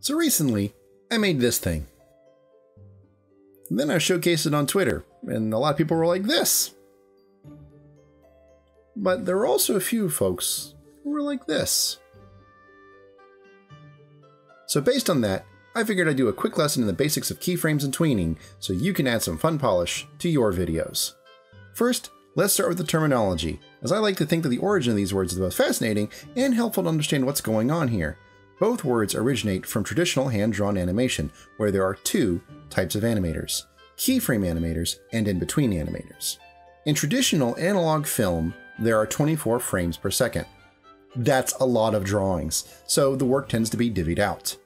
So recently, I made this thing. And then I showcased it on Twitter, and a lot of people were like this. But there were also a few folks who were like this. So based on that, I figured I'd do a quick lesson in the basics of keyframes and tweening so you can add some fun polish to your videos. First, let's start with the terminology, as I like to think that the origin of these words is both fascinating and helpful to understand what's going on here. Both words originate from traditional hand-drawn animation, where there are two types of animators: keyframe animators and in-between animators. In traditional analog film, there are 24 frames per second. That's a lot of drawings, so the work tends to be divvied out.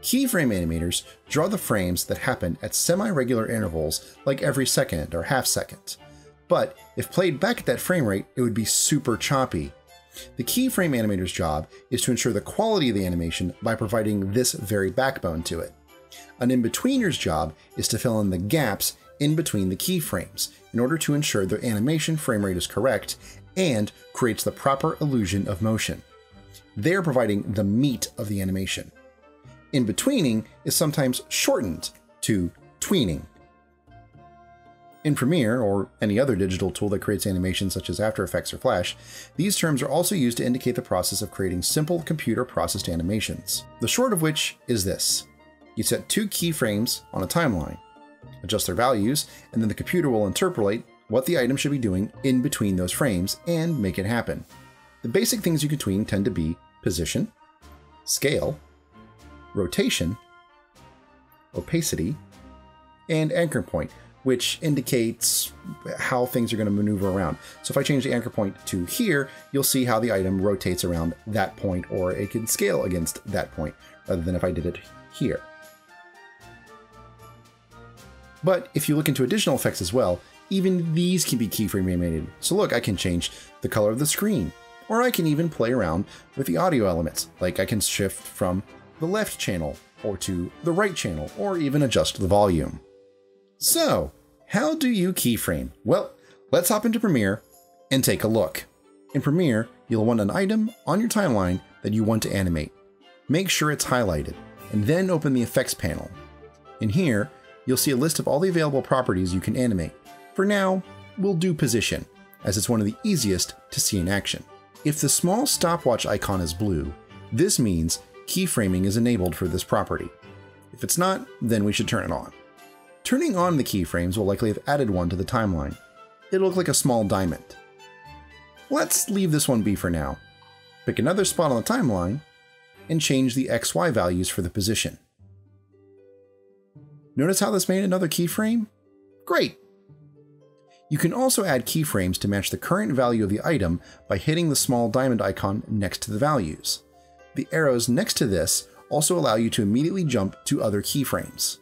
Keyframe animators draw the frames that happen at semi-regular intervals, like every second or half second. But if played back at that frame rate, it would be super choppy. The keyframe animator's job is to ensure the quality of the animation by providing this very backbone to it. An in-betweener's job is to fill in the gaps in between the keyframes in order to ensure the animation frame rate is correct and creates the proper illusion of motion. They are providing the meat of the animation. In-betweening is sometimes shortened to tweening. In Premiere, or any other digital tool that creates animations such as After Effects or Flash, these terms are also used to indicate the process of creating simple computer-processed animations. The short of which is this: you set two keyframes on a timeline, adjust their values, and then the computer will interpolate what the item should be doing in between those frames and make it happen. The basic things you can tween tend to be position, scale, rotation, opacity, and anchor point, which indicates how things are going to maneuver around. So if I change the anchor point to here, you'll see how the item rotates around that point, or it can scale against that point, rather than if I did it here. But if you look into additional effects as well, even these can be keyframe animated. So look, I can change the color of the screen, or I can even play around with the audio elements, like I can shift from the left channel or to the right channel, or even adjust the volume. So, how do you keyframe? Well, let's hop into Premiere and take a look. In Premiere, you'll want an item on your timeline that you want to animate. Make sure it's highlighted, and then open the Effects panel. In here, you'll see a list of all the available properties you can animate. For now, we'll do Position, as it's one of the easiest to see in action. If the small stopwatch icon is blue, this means keyframing is enabled for this property. If it's not, then we should turn it on. Turning on the keyframes will likely have added one to the timeline. It'll look like a small diamond. Let's leave this one be for now. Pick another spot on the timeline and change the XY values for the position. Notice how this made another keyframe? Great! You can also add keyframes to match the current value of the item by hitting the small diamond icon next to the values. The arrows next to this also allow you to immediately jump to other keyframes.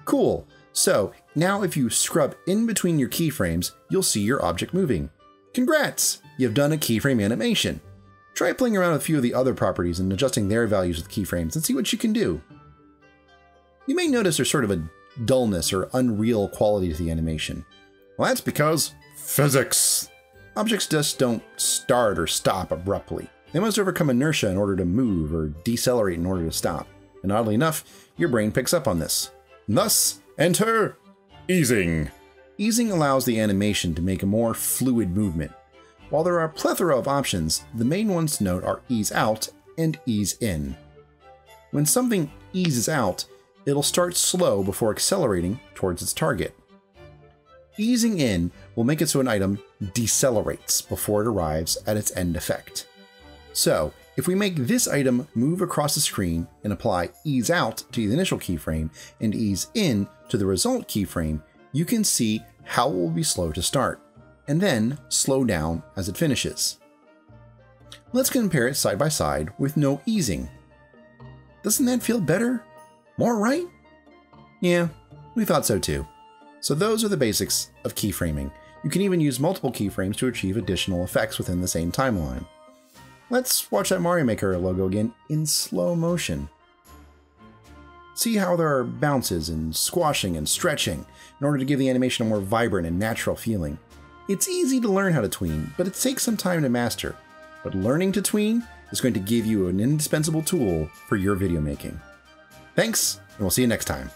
Cool! So now if you scrub in between your keyframes, you'll see your object moving. Congrats! You've done a keyframe animation. Try playing around with a few of the other properties and adjusting their values with keyframes and see what you can do. You may notice there's sort of a dullness or unreal quality to the animation. Well, that's because physics. Objects just don't start or stop abruptly. They must overcome inertia in order to move or decelerate in order to stop. And oddly enough, your brain picks up on this. Thus, enter easing. Easing allows the animation to make a more fluid movement. While there are a plethora of options, the main ones to note are ease out and ease in. When something eases out, it'll start slow before accelerating towards its target. Easing in will make it so an item decelerates before it arrives at its end effect. So, if we make this item move across the screen and apply ease out to the initial keyframe and ease in to the result keyframe, you can see how it will be slow to start, and then slow down as it finishes. Let's compare it side by side with no easing. Doesn't that feel better? More right? Yeah, we thought so too. So those are the basics of keyframing. You can even use multiple keyframes to achieve additional effects within the same timeline. Let's watch that Mario Maker logo again in slow motion. See how there are bounces and squashing and stretching in order to give the animation a more vibrant and natural feeling. It's easy to learn how to tween, but it takes some time to master. But learning to tween is going to give you an indispensable tool for your video making. Thanks, and we'll see you next time.